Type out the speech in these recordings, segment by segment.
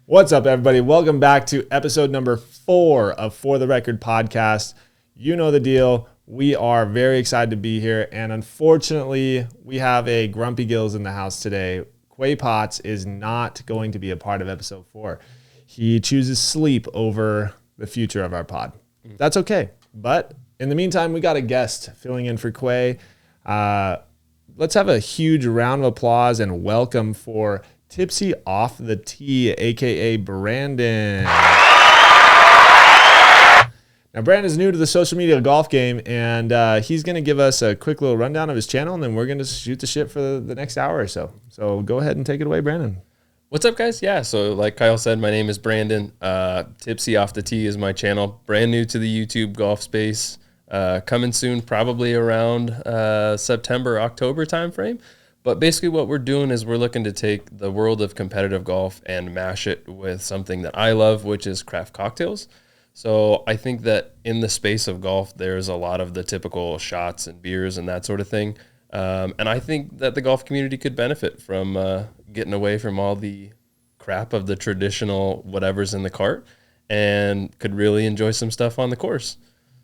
What's up, everybody? Welcome back to episode number 4 of For the Record podcast. You know the deal. We are very excited to be here, and unfortunately, we have a Grumpy Gills in the house today. Quay Potts is not going to be a part of episode 4. He chooses sleep over the future of our pod. That's okay, but in the meantime, we got a guest filling in for Quay. Let's have a huge round of applause and welcome for Tipsy Off The Tee, a.k.a. Brandon. Now, Brandon's new to the social media golf game, and he's going to give us a quick little rundown of his channel, and then we're going to shoot the shit for the next hour or so. So go ahead and take it away, Brandon. What's up, guys? Yeah, so like Kyle said, my name is Brandon. Tipsy Off The Tee is my channel. Brand new to the YouTube golf space. Coming soon, probably around September, October timeframe. But basically what we're doing is we're looking to take the world of competitive golf and mash it with something that I love, which is craft cocktails. So I think that in the space of golf, there's a lot of the typical shots and beers and that sort of thing. And I think that the golf community could benefit from getting away from all the crap of the traditional whatever's in the cart and could really enjoy some stuff on the course.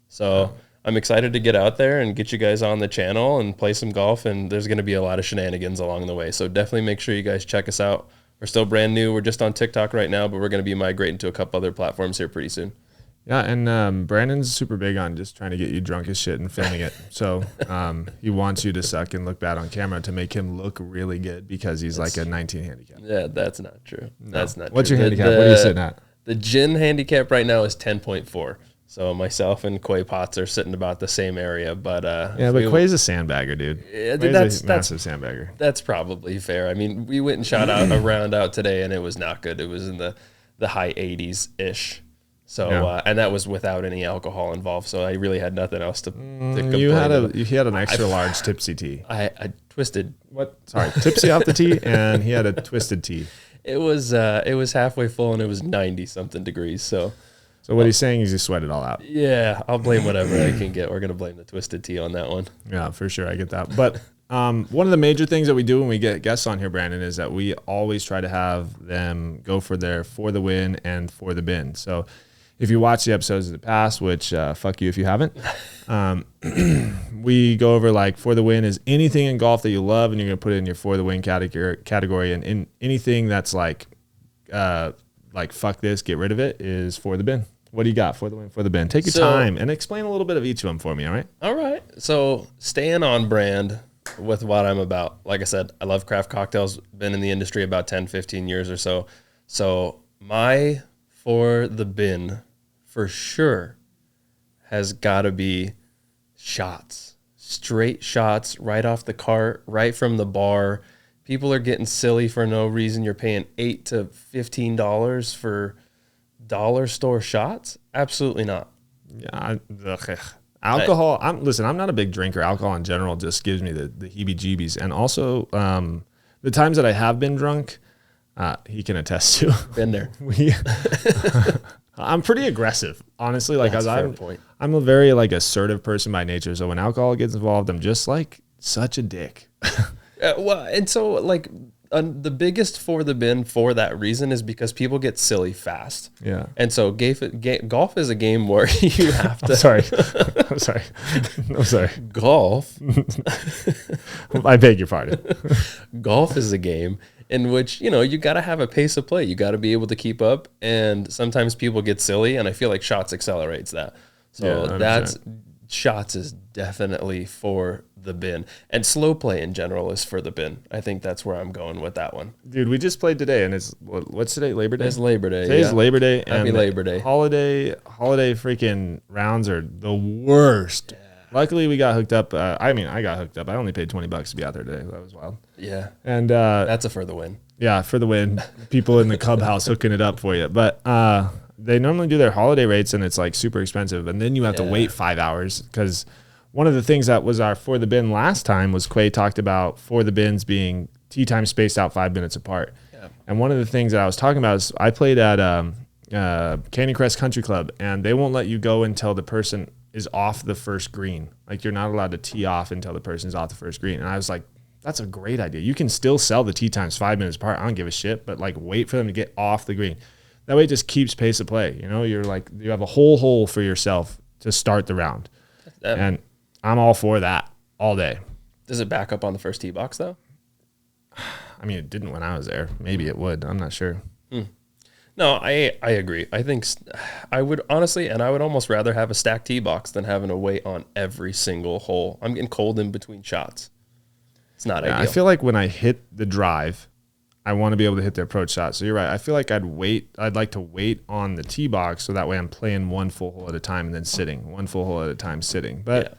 So I'm excited to get out there and get you guys on the channel and play some golf, and there's going to be a lot of shenanigans along the way. So definitely make sure you guys check us out. We're still brand new. We're just on TikTok right now, but we're going to be migrating to a couple other platforms here pretty soon. Yeah, and Brandon's super big on just trying to get you drunk as shit and filming it. So he wants you to suck and look bad on camera to make him look really good because he's like a 19 handicap. Yeah, that's not true. No. That's not What's true. your handicap? What are you sitting at? The gin handicap right now is 10.4. So myself and Quay Potts are sitting about the same area, but yeah, but Quay's a sandbagger, dude. Yeah, that's a massive sandbagger. That's probably fair. I mean, we went and shot out a round out today, and it was not good. It was in the high 80s ish. So yeah. And that was without any alcohol involved. So I really had nothing else to complain. You had an extra large tipsy tea. I twisted. What? Sorry, tipsy off the tee, and he had a twisted tea. It was halfway full, and it was 90 something degrees. So what he's saying is he sweat it all out. Yeah, I'll blame whatever I can get. We're going to blame the twisted tea on that one. Yeah, for sure. I get that. But one of the major things that we do when we get guests on here, Brandon, is that we always try to have them go for the win and for the bin. So if you watch the episodes of the past, which fuck you if you haven't, we go over like for the win is anything in golf that you love, and you're going to put it in your for the win category. And in anything that's like fuck this, get rid of it is for the bin. What do you got for the win, for the bin? Take your time and explain a little bit of each of them for me, all right? All right. So staying on brand with what I'm about. Like I said, I love craft cocktails. Been in the industry about 10, 15 years or so. So my for the bin for sure has got to be shots. Straight shots right off the cart, right from the bar. People are getting silly for no reason. You're paying $8 to $15 for dollar store shots? Absolutely not. Yeah, alcohol. I'm not a big drinker. Alcohol in general just gives me the heebie-jeebies. And also, the times that I have been drunk, he can attest to. Been there. I'm pretty aggressive, honestly. Like I'm a very assertive person by nature. So when alcohol gets involved, I'm just like such a dick. Well, and so the biggest for the bin for that reason is because people get silly fast. Yeah. And so golf is a game where you have to. I'm sorry. Golf. I beg your pardon. Golf is a game in which, you got to have a pace of play. You got to be able to keep up. And sometimes people get silly, and I feel like shots accelerates that. So yeah, shots is definitely for the bin, and slow play in general is for the bin. I think that's where I'm going with that one. Dude, we just played today, and it's what's today? Labor Day. It's Labor Day. Today's Labor Day. Happy Labor Day. Holiday freaking rounds are the worst. Yeah. Luckily, we got hooked up. I got hooked up. I only paid $20 to be out there today. That was wild. Yeah, and that's a for the win. Yeah, for the win. People in the clubhouse hooking it up for you, but. They normally do their holiday rates, and it's like super expensive. And then you have to wait 5 hours because one of the things that was our for the bin last time was Quay talked about for the bins being tee time spaced out 5 minutes apart. Yeah. And one of the things that I was talking about is I played at Canyon Crest Country Club, and they won't let you go until the person is off the first green. Like you're not allowed to tee off until the person's off the first green. And I was like, That's a great idea. You can still sell the tee times 5 minutes apart. I don't give a shit, but like wait for them to get off the green. That way it just keeps pace of play. You know, you're like, you have a whole hole for yourself to start the round. And I'm all for that all day. Does it back up on the first tee box though? I mean, it didn't when I was there. Maybe it would. I'm not sure. No, I agree. I think I would honestly, and I would almost rather have a stacked tee box than having to wait on every single hole. I'm getting cold in between shots. It's not ideal. I feel like when I hit the drive, I want to be able to hit the approach shot. So you're right. I feel like I'd like to wait on the tee box so that way I'm playing one full hole at a time and then sitting. One full hole at a time sitting. But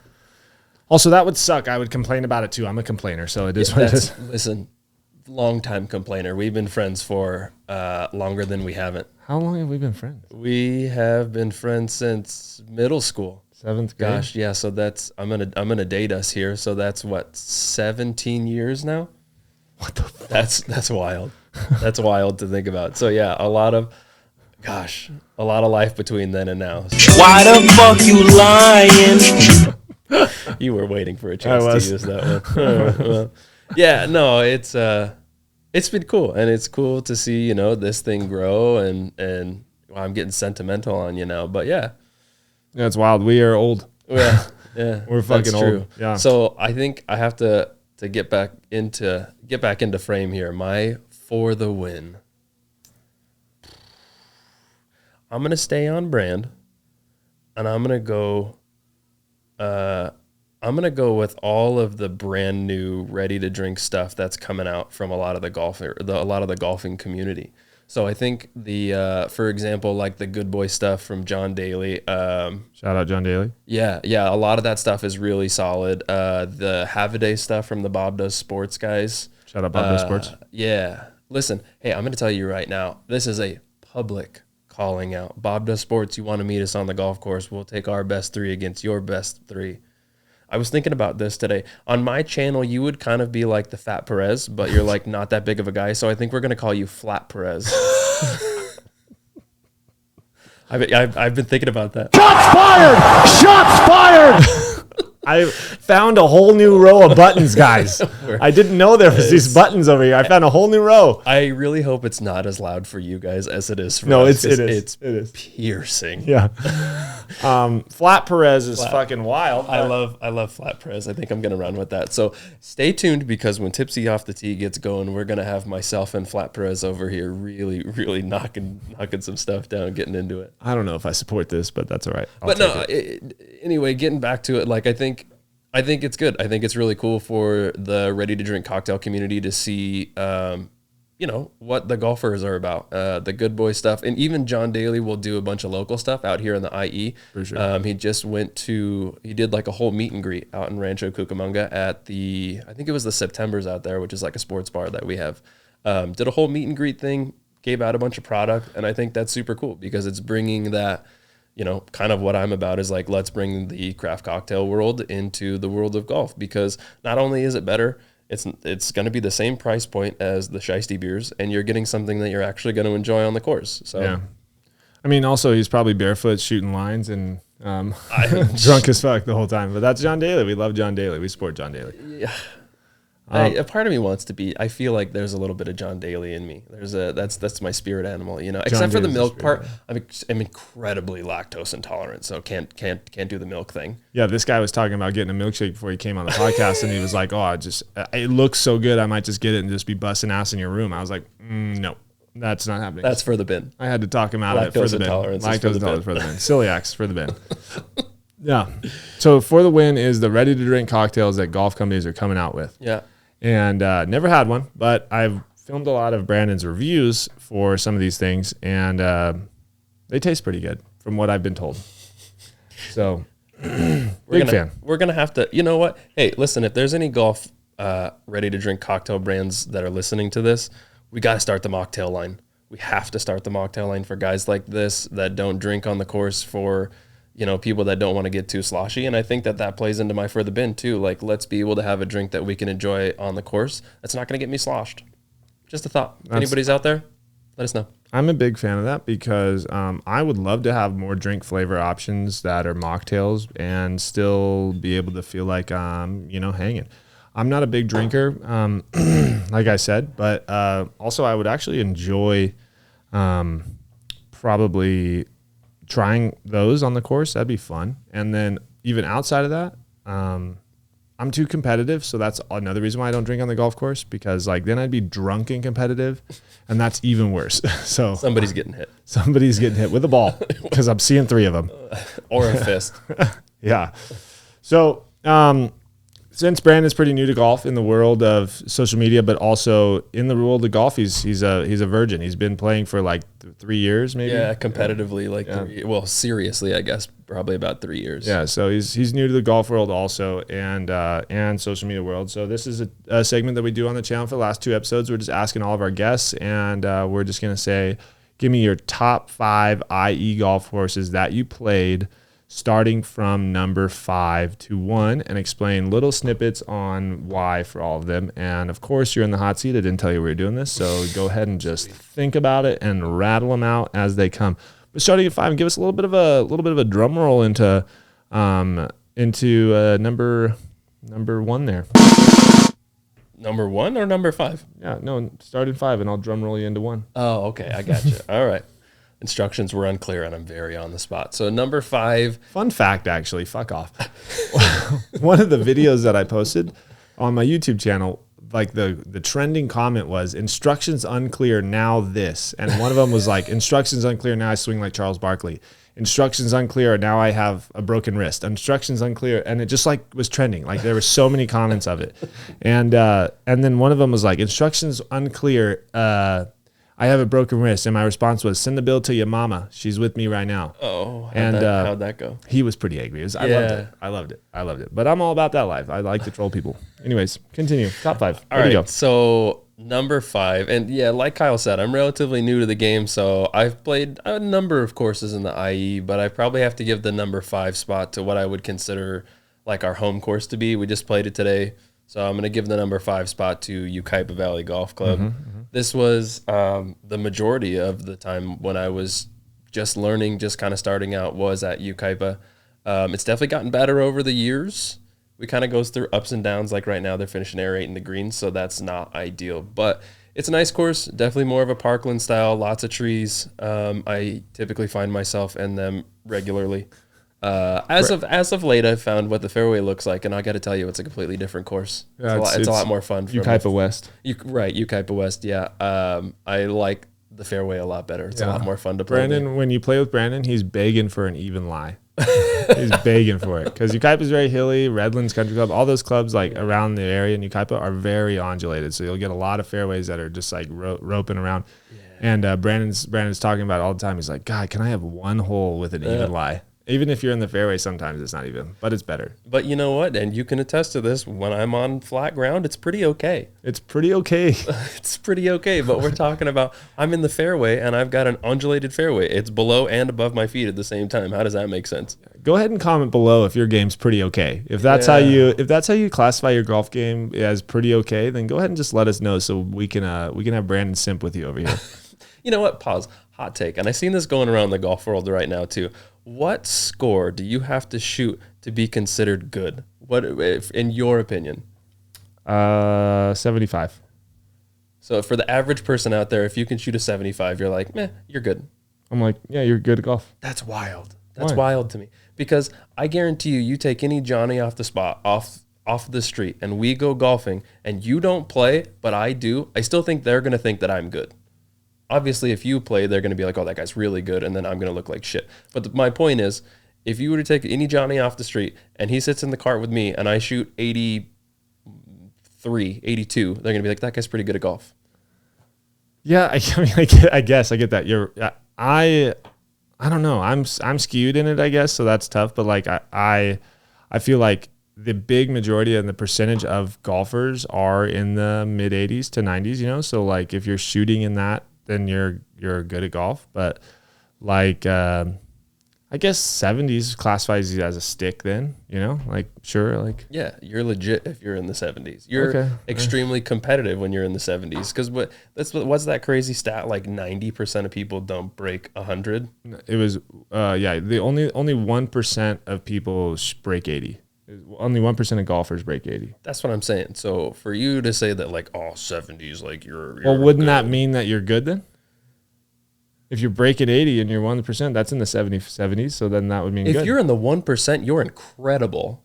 also that would suck. I would complain about it too. I'm a complainer, so it is what it is. Listen, long-time complainer. We've been friends for longer than we haven't. How long have we been friends? We have been friends since middle school. 7th grade? Gosh, yeah. So that's I'm gonna date us here. So that's what, 17 years now. What the fuck? That's wild. That's wild to think about. So yeah, a lot of life between then and now. So. Why the fuck you lying? You were waiting for a chance to use that one. Well, yeah, no, it's been cool, and it's cool to see, you know, this thing grow, and well, I'm getting sentimental on you now, but yeah, it's wild. We are old. Yeah, we're fucking old. Yeah. So I think I have to get back into frame here. My for the win. I'm gonna stay on brand, and I'm gonna go with all of the brand new ready to drink stuff that's coming out from a lot of the golfing community. So I think for example, like the Good Boy stuff from John Daly. Shout out John Daly. Yeah. A lot of that stuff is really solid. The Have a Day stuff from the Bob Does Sports guys. Shout out Bob Does Sports. Yeah. Listen, hey, I'm going to tell you right now, this is a public calling out. Bob Does Sports, you want to meet us on the golf course, we'll take our best 3 against your best 3. I was thinking about this today. On my channel, you would kind of be like the Fat Perez, but you're like not that big of a guy. So I think we're going to call you Flat Perez. I've been thinking about that. Shots fired! I found a whole new row of buttons, guys. I didn't know there was these buttons over here. I found a whole new row. I really hope it's not as loud for you guys as it is for us. It is piercing. Yeah. Flat Perez is fucking wild. I love Flat Perez. I think I'm gonna run with that. So stay tuned, because when Tipsy Off the Tee gets going, we're gonna have myself and Flat Perez over here really, really knocking some stuff down, getting into it. I don't know if I support this, but that's all right. Anyway, getting back to it, like I think it's good. I think it's really cool for the ready to drink cocktail community to see, you know, what the golfers are about, the Good Boy stuff. And even John Daly will do a bunch of local stuff out here in the IE. For sure. He just he did like a whole meet and greet out in Rancho Cucamonga at I think it was the Septembers out there, which is like a sports bar that we have. Did a whole meet and greet thing, gave out a bunch of product. And I think that's super cool, because it's bringing that, you know, kind of what I'm about is like, let's bring the craft cocktail world into the world of golf, because not only is it better, it's going to be the same price point as the Shiesty beers, and you're getting something that you're actually going to enjoy on the course. So, yeah. I mean, also he's probably barefoot shooting lines and drunk as fuck the whole time. But that's John Daly. We love John Daly. We support John Daly. Yeah. A part of me wants to be. I feel like there's a little bit of John Daly in me. That's my spirit animal, you know. Except for the milk part, I'm incredibly lactose intolerant, so can't do the milk thing. Yeah, this guy was talking about getting a milkshake before he came on the podcast, and he was like, "Oh, it looks so good, I might just get it and just be busting ass in your room." I was like, "No, that's not happening. That's for the bin." I had to talk him out of it for the bin. Lactose intolerance for the bin. Celiacs for the bin. Yeah. So for the win is the ready to drink cocktails that golf companies are coming out with. Yeah. And never had one, but I've filmed a lot of Brandon's reviews for some of these things, and they taste pretty good from what I've been told. So, big fan. We're going to have to, you know what? Hey, listen, if there's any golf ready to drink cocktail brands that are listening to this, we got to start the mocktail line. We have to start the mocktail line for guys like this that don't drink on the course, for, you know, people that don't want to get too sloshy. And I think that plays into my for the bin too. Like, let's be able to have a drink that we can enjoy on the course that's not going to get me sloshed. Just a thought. If anybody's out there, let us know. I'm a big fan of that, because I would love to have more drink flavor options that are mocktails and still be able to feel like I'm, you know, hanging. I'm not a big drinker, like I said, but also I would actually enjoy probably trying those on the course. That'd be fun. And then even outside of that, I'm too competitive, so that's another reason why I don't drink on the golf course, because like then I'd be drunk and competitive, and that's even worse. So Somebody's getting hit. somebody's getting hit with a ball because I'm seeing 3 of them. Or a fist. Yeah. So since Brandon's pretty new to golf in the world of social media, but also in the world of golf, he's a virgin. He's been playing for like 3 years, maybe. Yeah, competitively, well, seriously, I guess probably about 3 years. Yeah, so he's new to the golf world also, and social media world. So this is a segment that we do on the channel for the last 2 episodes. We're just asking all of our guests, and we're just gonna say, give me your top 5 IE golf courses that you played, starting from number 5 to 1, and explain little snippets on why for all of them. And of course, you're in the hot seat. I didn't tell you we were doing this, so go ahead and just think about it and rattle them out as they come. But starting at 5, give us a little bit of a drum roll into number 1 there. Number 1 or number 5? Yeah, no, start at 5, and I'll drum roll you into 1. Oh, okay, I got you. All right. Instructions were unclear, and I'm very on the spot. So number 5. Fun fact, actually, fuck off. One of the videos that I posted on my YouTube channel, like the trending comment was instructions unclear, now this. And one of them was like, instructions unclear, now I swing like Charles Barkley. Instructions unclear, now I have a broken wrist. Instructions unclear. And it just like was trending. Like there were so many comments of it. And then one of them was like, instructions unclear, I have a broken wrist. And my response was, send the bill to your mama. She's with me right now. Oh, how'd that go? He was pretty angry. I loved it. But I'm all about that life. I like to troll people. Anyways, continue. Top 5. All right. So number 5. And yeah, like Kyle said, I'm relatively new to the game. So I've played a number of courses in the IE, but I probably have to give the number 5 spot to what I would consider like our home course to be. We just played it today. So I'm going to give the number 5 spot to Ukaipa Valley Golf Club. This was the majority of the time when I was just learning, just kind of starting out, was at Ukaipa. It's definitely gotten better over the years. We kind of goes through ups and downs. Like right now, they're finishing air 8 in the greens, so that's not ideal. But it's a nice course, definitely more of a parkland style, lots of trees. I typically find myself in them regularly. As of late, I've found what the fairway looks like, and I got to tell you, it's a completely different course. Yeah, it's a lot more fun. Ukaipa West. Ukaipa West, yeah. I like the fairway a lot better. It's a lot more fun to play. Brandon, when you play with Brandon, he's begging for an even lie. He's begging for it because Ukaipa is very hilly. Redlands Country Club, all those clubs like around the area in Ukaipa are very undulated, so you'll get a lot of fairways that are just like roping around. Yeah. And Brandon's talking about it all the time. He's like, God, can I have one hole with an even lie? Even if you're in the fairway, sometimes it's not even, but it's better. But you know what? And you can attest to this. When I'm on flat ground, it's pretty okay. It's pretty okay. It's pretty okay. But we're talking about, I'm in the fairway and I've got an undulated fairway. It's below and above my feet at the same time. How does that make sense? Go ahead and comment below if your game's pretty okay. If that's how you classify your golf game as pretty okay, then go ahead and just let us know so we can have Brandon simp with you over here. You know what? Pause. Hot take. And I've seen this going around the golf world right now too. What score do you have to shoot to be considered good? What, if, in your opinion? 75. So for the average person out there, if you can shoot a 75, you're like, meh, you're good. I'm like, yeah, you're good at golf. That's wild. That's wild to me. Because I guarantee you take any Johnny off the spot, off the street, and we go golfing, and you don't play, but I do, I still think they're going to think that I'm good. Obviously, if you play, they're going to be like, oh, that guy's really good, and then I'm going to look like shit. But my point is, if you were to take any Johnny off the street, and he sits in the cart with me, and I shoot 83, 82, they're going to be like, that guy's pretty good at golf. Yeah, I guess I get that. I don't know. I'm skewed in it, I guess, so that's tough. But like I feel like the big majority and the percentage of golfers are in the mid 80s to 90s. You know, so like if you're shooting in that, then you're good at golf. But like I guess 70s classifies you as a stick. Then you know, like sure, like yeah, you're legit if you're in the 70s. You're extremely competitive when you're in the 70s because what's that crazy stat? Like 90% of people don't break 100. It was the only 1% of people break 80. Only 1% of golfers break 80. That's what I'm saying. So for you to say that like, 70s, like you're Well, wouldn't good. that mean that you're good then? If you break at 80 and you're 1%, that's in the 70s. So then that would mean If good. you're in the 1%, you're incredible.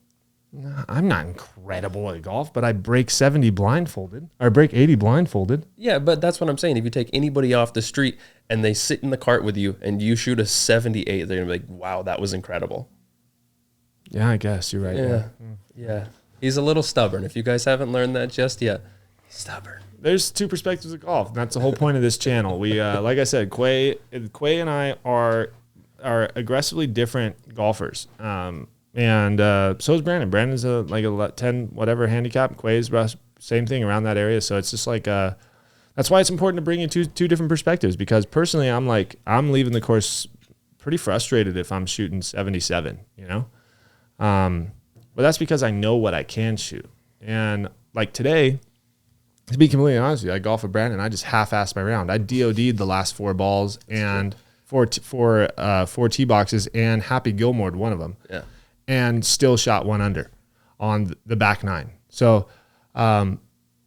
I'm not incredible at golf, but I break 70 blindfolded, or break 80 blindfolded. Yeah, but that's what I'm saying. If you take anybody off the street and they sit in the cart with you and you shoot a 78, they're gonna be like, wow, that was incredible. Yeah, I guess you're right. Yeah. He's a little stubborn. If you guys haven't learned that just yet, stubborn. There's two perspectives of golf. And that's the whole point of this channel. We, like I said, Quay and I are aggressively different golfers. And so is Brandon. Brandon's like a 10 whatever handicap. Quay's same thing around that area. So it's just like that's why it's important to bring in two different perspectives. Because personally, I'm leaving the course pretty frustrated if I'm shooting 77. You know, but that's because I know what I can shoot. And like today, to be completely honest with you, I golf with Brandon. I just half-assed my round. I DOD'd the last 4 balls and four tee boxes and Happy Gilmore'd one of them. Yeah. And still shot 1 under on the back 9. So I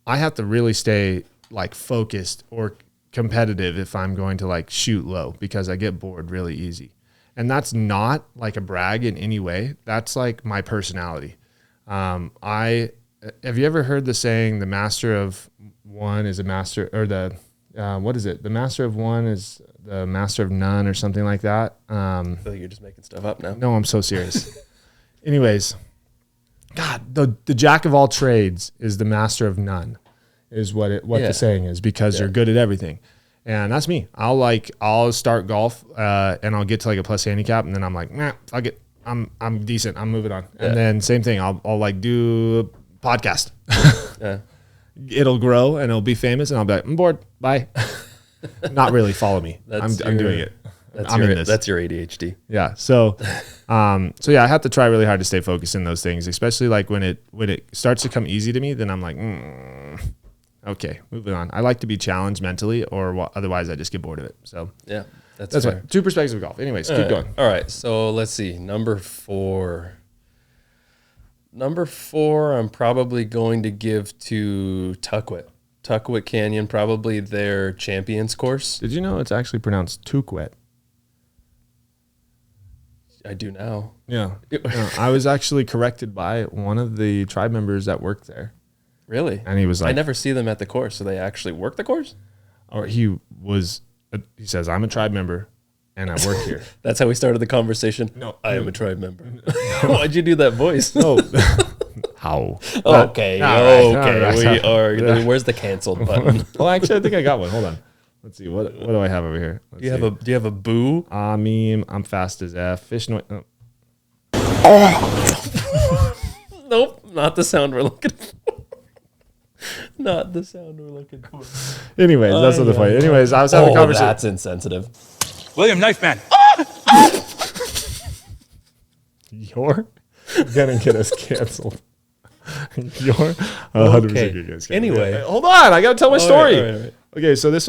have to really stay like focused or competitive if I'm going to like shoot low, because I get bored really easy. And that's not like a brag in any way. That's like my personality. Have you ever heard the saying, the master of one is a master, or what is it? The master of one is the master of none, or something like that. I feel like you're just making stuff up now. No, I'm so serious. Anyways, God, the jack of all trades is the master of none, is what the saying is, because you're good at everything. And that's me. I'll start golf and I'll get to like a plus handicap, and then I'm like, nah, I'm decent. I'm moving on. And then same thing. I'll like do a podcast. Yeah. It'll grow and it'll be famous, and I'll be like, I'm bored. Bye. Not really. Follow me. I'm doing it. That's your ADHD. Yeah. So yeah, I have to try really hard to stay focused in those things, especially like when it starts to come easy to me, then I'm like, okay, moving on. I like to be challenged mentally, or otherwise I just get bored of it. So yeah, that's fair. right. 2 perspectives of golf. Anyways, keep going. All right. So let's see. Number 4. I'm probably going to give to Tuckwit Canyon, probably their Champions course. Did you know it's actually pronounced Tukwet? I do now. Yeah. No, I was actually corrected by one of the tribe members that worked there. Really? And he was like, I never see them at the course. So they actually work the course? Or he says, I'm a tribe member and I work here. That's how we started the conversation. No. I am a tribe member. Why'd you do that voice? No. How? Okay. All right. We are. Where's the canceled button? Well, actually, I think I got one. Hold on. Let's see. What do I have over here? Do you have a boo? Meme. I'm fast as F. Fish noise. Nope. Not the sound we're looking for. Not the sound we're looking for. Anyways, that's not the point. Anyways, I was having a conversation. That's insensitive. William Knifeman. You're gonna get us canceled. You're 100% gonna get us canceled. Anyway. Hey, hold on. I gotta tell my story. All right. Okay, so this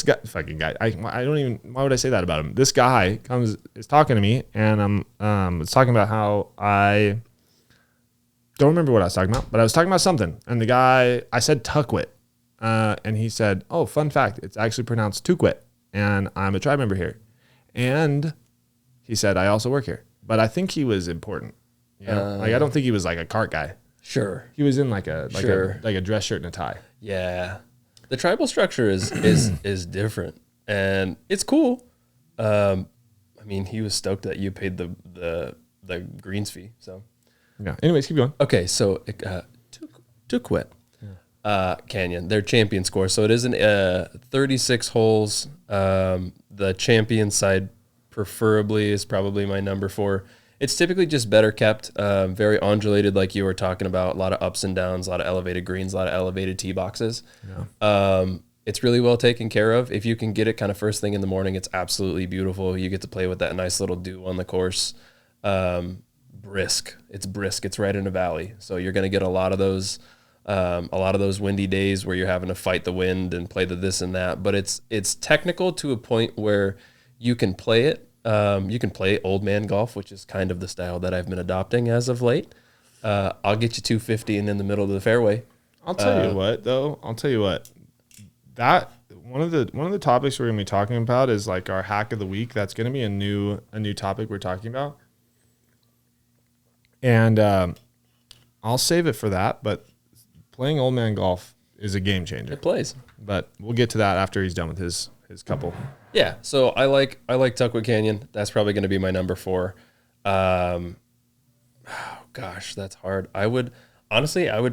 guy, fucking guy. I don't even. Why would I say that about him? This guy is talking to me, and was talking about how I don't remember what I was talking about, but I was talking about something. And the guy, I said Tuckwit, and he said, "Oh, fun fact, it's actually pronounced Tukwit, and I'm a tribe member here." And he said, "I also work here," but I think he was important. You know? Like I don't think he was like a cart guy. Sure. He was in like a dress shirt and a tie. Yeah. The tribal structure is different, and it's cool. I mean, he was stoked that you paid the greens fee. So, yeah. Anyways, keep going. Okay, so Tukwit Canyon, their champion score. So it is 36 holes. The champion side, preferably, is probably my number 4. It's typically just better kept, very undulated, like you were talking about. A lot of ups and downs, a lot of elevated greens, a lot of elevated tee boxes. Yeah. It's really well taken care of. If you can get it kind of first thing in the morning, it's absolutely beautiful. You get to play with that nice little dew on the course. Brisk. It's brisk. It's right in a valley, so you're going to get a lot of those windy days where you're having to fight the wind and play the this and that. But it's technical to a point where you can play it. You can play old man golf, which is kind of the style that I've been adopting as of late. I'll get you 250 and in the middle of the fairway. I'll tell you what, though. That one of the topics we're gonna be talking about is like our hack of the week. That's gonna be a new topic we're talking about, and I'll save it for that. But playing old man golf is a game changer. It plays, but we'll get to that after he's done with his couple. Yeah. So I like Tuckwood Canyon. That's probably going to be my number 4. Oh gosh, that's hard. I would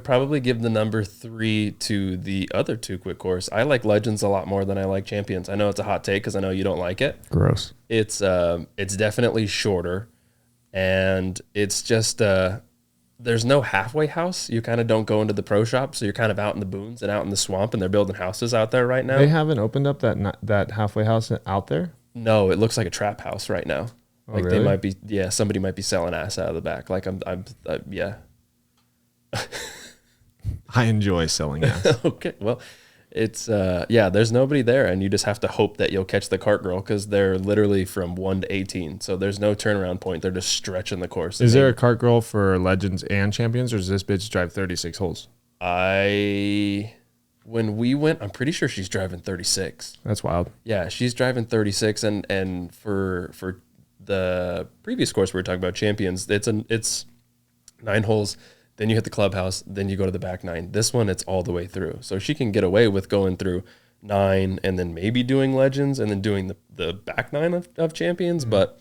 probably give the number 3 to the other 2 quick course. I like Legends a lot more than I like Champions. I know it's a hot take because I know you don't like it. Gross. It's definitely shorter, and it's just there's no halfway house. You kind of don't go into the pro shop, so you're kind of out in the boons and out in the swamp, and they're building houses out there right now. They haven't opened up that halfway house out there? No, it looks like a trap house right now. Oh, Like really? they might be, somebody might be selling ass out of the back. Like yeah. I enjoy selling ass. Okay, well, it's there's nobody there, and you just have to hope that you'll catch the cart girl because they're literally from 1 to 18, so there's no turnaround point. They're just stretching the course. Is there a cart girl for Legends and Champions, or does this bitch drive 36 holes? When we went, I'm pretty sure she's driving 36. That's wild. Yeah, she's driving 36, and for the previous course we were talking about, Champions, it's 9 holes. Then you hit the clubhouse, then you go to the back 9. This one, it's all the way through. So she can get away with going through 9 and then maybe doing Legends and then doing the back 9 of Champions. Mm-hmm. But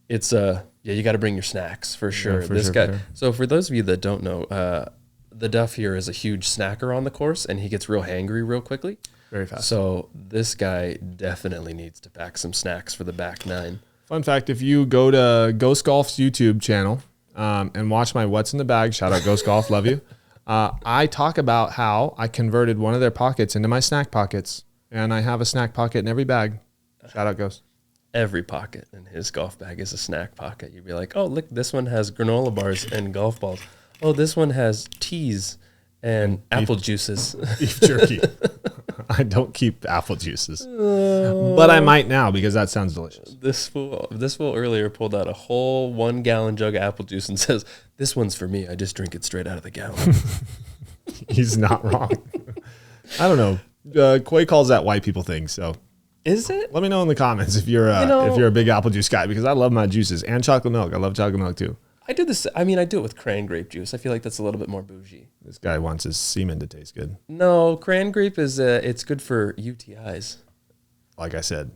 it's, you got to bring your snacks for sure. Yeah, So for those of you that don't know, the Duff here is a huge snacker on the course, and he gets real hangry real quickly. Very fast. So this guy definitely needs to pack some snacks for the back 9. Fun fact, if you go to Ghost Golf's YouTube channel, and watch my What's in the Bag. Shout out Ghost Golf. Love you. I talk about how I converted one of their pockets into my snack pockets. And I have a snack pocket in every bag. Shout out Ghost. Every pocket in his golf bag is a snack pocket. You'd be like, oh, look, this one has granola bars and golf balls. Oh, this one has teas and apple juices. Beef jerky. I don't keep apple juices. But I might now because that sounds delicious. This fool earlier pulled out a whole 1 gallon jug of apple juice and says, this one's for me. I just drink it straight out of the gallon. He's not wrong. I don't know. Quay calls that white people thing. So is it? Let me know in the comments if you're a big apple juice guy, because I love my juices and chocolate milk. I love chocolate milk too. I do this. I mean, I do it with cran grape juice. I feel like that's a little bit more bougie. This guy wants his semen to taste good. No, cran grape is it's good for UTIs. Like I said.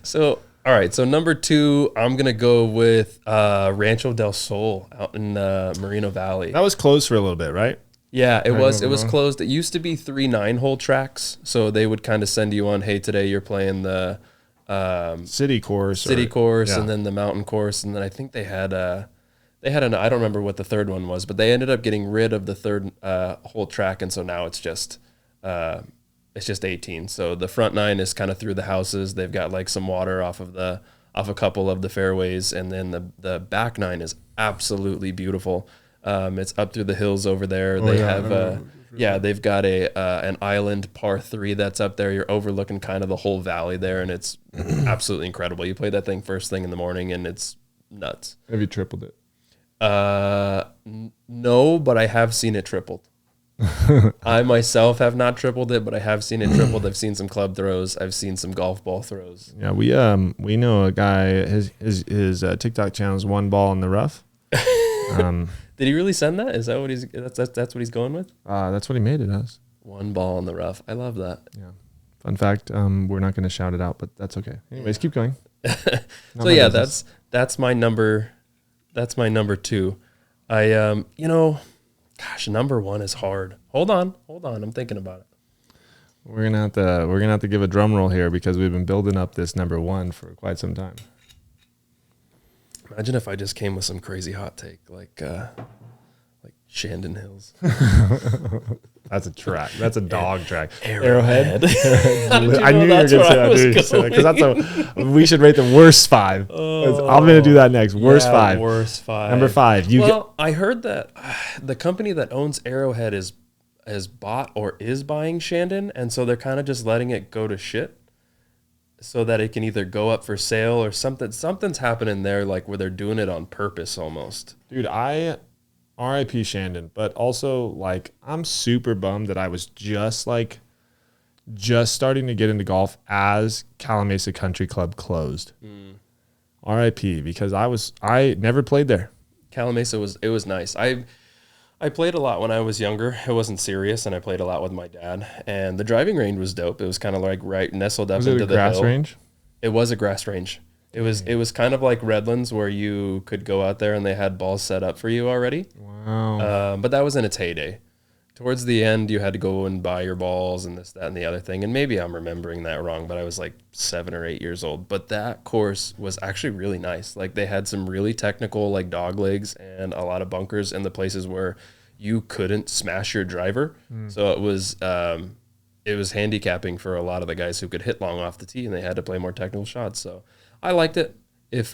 So, all right. So number 2, I'm gonna go with Rancho del Sol out in Moreno Valley. That was closed for a little bit, right? Yeah, it was. It was closed. It used to be 3 9-hole tracks, so they would kind of send you on, hey, today you're playing the city course, and then the mountain course, and then I think they had an, I don't remember what the third one was, but they ended up getting rid of the third whole track, and so now it's just 18. So the front 9 is kind of through the houses. They've got like some water off a couple of the fairways, and then the back 9 is absolutely beautiful. It's up through the hills over there. They've got an island par 3 that's up there. You're overlooking kind of the whole valley there, and it's absolutely incredible. You play that thing first thing in the morning, and it's nuts. Have you tripled it? No, but I have seen it tripled. I myself have not tripled it, but I have seen it tripled. I've seen some club throws. I've seen some golf ball throws. Yeah, we know a guy. His TikTok channel is 1 ball in the rough. Did he really send that? Is that what that's what he's going with? That's what he made it as. 1 ball in the rough. I love that. Yeah. Fun fact. We're not going to shout it out, but that's okay. Anyways, keep going. So yeah, that's my number. That's my number 2. I gosh, number 1 is hard. Hold on. I'm thinking about it. We're gonna have to give a drum roll here because we've been building up this number 1 for quite some time. Imagine if I just came with some crazy hot take like Shandon Hills. That's a track. That's a dog track. Arrowhead. I knew you were going to say that because we should rate the worst 5. I'm going to do that next. Worst 5. Worst 5. Number 5. I heard that the company that owns Arrowhead has bought or is buying Shandon, and so they're kind of just letting it go to shit. so that it can either go up for sale or something. Something's happening there, like where they're doing it on purpose almost. Dude, I RIP Shandon, but also like I'm super bummed that I was just starting to get into golf as Calamasa Country Club closed. RIP, because I never played there. Calamasa was nice. I played a lot when I was younger. It wasn't serious, and I played a lot with my dad. And the driving range was dope. It was kind of like right nestled up Was it into a the grass hill. range? It was a grass range. It was kind of like Redlands, where you could go out there and they had balls set up for you already. Wow. But that was in its heyday. Towards the end, you had to go and buy your balls and this, that, and the other thing. And maybe I'm remembering that wrong, but I was like 7 or 8 years old. But that course was actually really nice. Like they had some really technical like dog legs and a lot of bunkers in the places where you couldn't smash your driver. So it was handicapping for a lot of the guys who could hit long off the tee, and they had to play more technical shots. So I liked it. If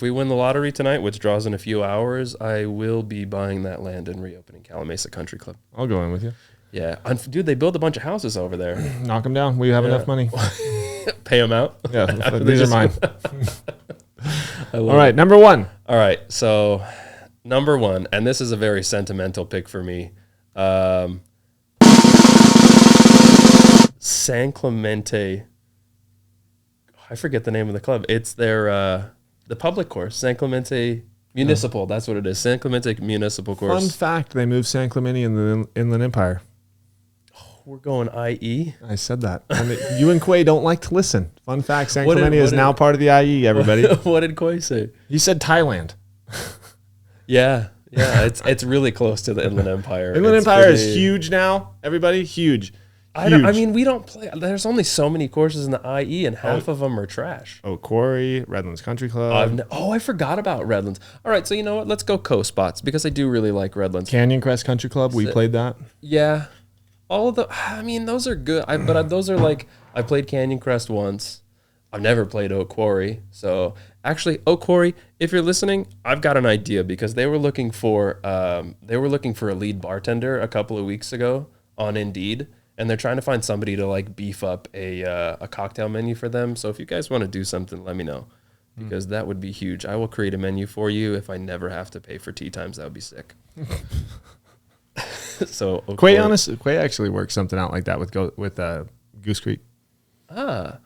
we win the lottery tonight, which draws in a few hours, I will be buying that land and reopening Calamasa Country Club. I'll go in with you. Yeah. Dude, they build a bunch of houses over there. Knock them down. We have enough money. Pay them out. Yeah, these are mine. All right, number one. All right, so number one, and this is a very sentimental pick for me. San Clemente. I forget the name of the club. It's their the public course, San Clemente Municipal. That's what it is, San Clemente Municipal Course. Fun fact, they moved San Clemente in the Inland Empire. We're going IE. I said that. And you and Quay don't like to listen. Fun fact, San What Clemente did- is what now did- part of the IE, everybody. What did Koi say? He said Thailand. Yeah, it's really close to the Inland Empire. Inland It's Empire is pretty- huge now, everybody. Huge. I mean, we don't play. There's only so many courses in the IE, and half of them are trash. Oh, Quarry, Redlands Country Club. I forgot about Redlands. All right, so you know what? Let's go coast spots because I do really like Redlands. Canyon Crest Country Club. We played that. Yeah, all of the. I mean, those are good. But those are like I played Canyon Crest once. I've never played Oak Quarry. So actually, Oak Quarry, if you're listening, I've got an idea because they were looking for a lead bartender a couple of weeks ago on Indeed. And they're trying to find somebody to like beef up a cocktail menu for them. So if you guys want to do something, let me know because that would be huge. I will create a menu for you. If I never have to pay for tea times, that would be sick. So Quay actually worked something out like that with Goose Creek. I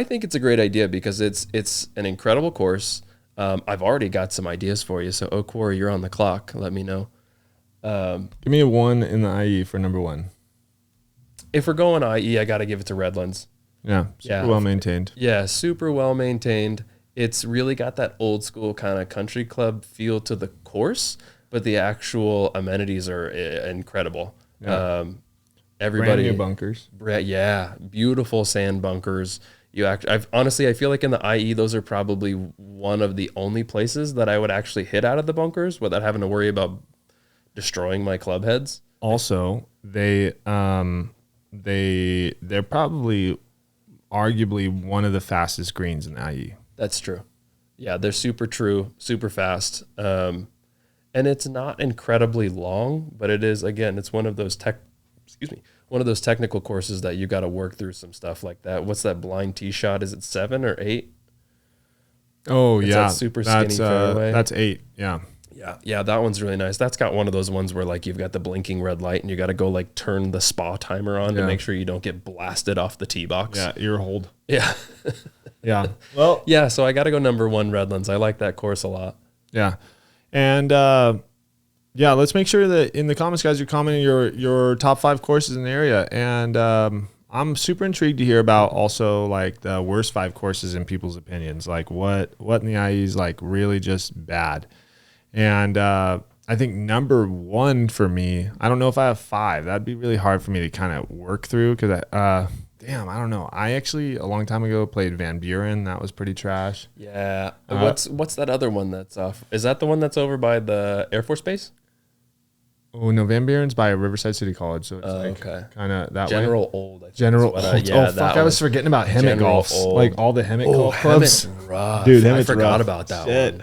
think it's a great idea because it's an incredible course. I've already got some ideas for you. So Oak Quarry, you're on the clock. Let me know. Give me a 1 in the IE for number 1. If we're going IE, I got to give it to Redlands. Yeah, super well maintained. Yeah, super well maintained. It's really got that old school kind of country club feel to the course, but the actual amenities are incredible. Yeah. Everybody, Brand new bunkers. Yeah, beautiful sand bunkers. I feel like in the IE, those are probably one of the only places that I would actually hit out of the bunkers without having to worry about destroying my club heads. Also, they're probably arguably one of the fastest greens in the IE. That's true. Yeah, they're super fast. And it's not incredibly long, but it is, again, it's one of those technical courses that you got to work through some stuff like that. What's that blind tee shot? Is it 7 or 8? Oh, It's yeah. that super skinny fairway. That's 8. Yeah. Yeah, that one's really nice. That's got one of those ones where like you've got the blinking red light and you got to go like turn the spa timer on to make sure you don't get blasted off the tee box. Yeah, ear hold. Yeah. Yeah. Well, yeah, so I got to go number 1 Redlands. I like that course a lot. yeah. And let's make sure that in the comments, guys, you're commenting your top 5 courses in the area. And I'm super intrigued to hear about also like the worst 5 courses in people's opinions. Like what in the IE is like really just bad. And I think number 1 for me, I don't know if I have 5. That'd be really hard for me to kind of work through because I don't know. I actually a long time ago played Van Buren. That was pretty trash. Yeah. What's that other one that's off? Is that the one that's over by the Air Force Base? Oh no, Van Buren's by Riverside City College, so it's kind of that General way. Old. I think General is Old. what I Fuck! I was forgetting about Hemet General Golfs, Old. like all the Hemet Golf clubs. Hemet's rough. Dude, I Hemet's forgot rough. about that Shit.